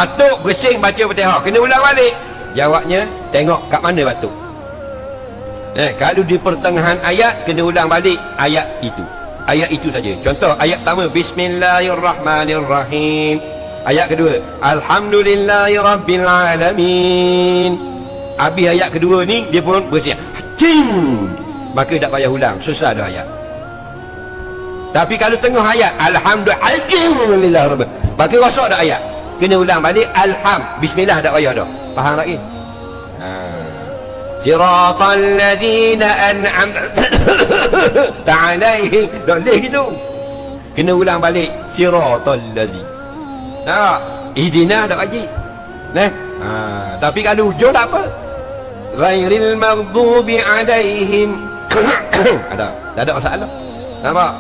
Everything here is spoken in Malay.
Batuk bersin baca Fatihah, kena ulang balik. Jawabnya, tengok kat mana batuk. Kalau di pertengahan ayat, kena ulang balik ayat itu. Ayat itu saja. Contoh ayat pertama, Bismillahirrahmanirrahim. Ayat kedua, Alhamdulillahirrabbilalamin. Habis ayat kedua ni, dia pun bersin. Cing! Maka tak payah ulang, susah dah ayat. Tapi kalau tengah ayat, Alhamdulillah, maka rosak dah ayat. Kena ulang balik, Bismillah tak payah dah. Faham lagi? Siratal ladzina an'amta alaihim. Tak boleh gitu. Kena ulang balik, Siratal ladzina. Tak, ihdina tak wajib. Tapi kalau hujung tak apa. Ghairil maghdubi alaihim. Tak ada masalah. Nampak?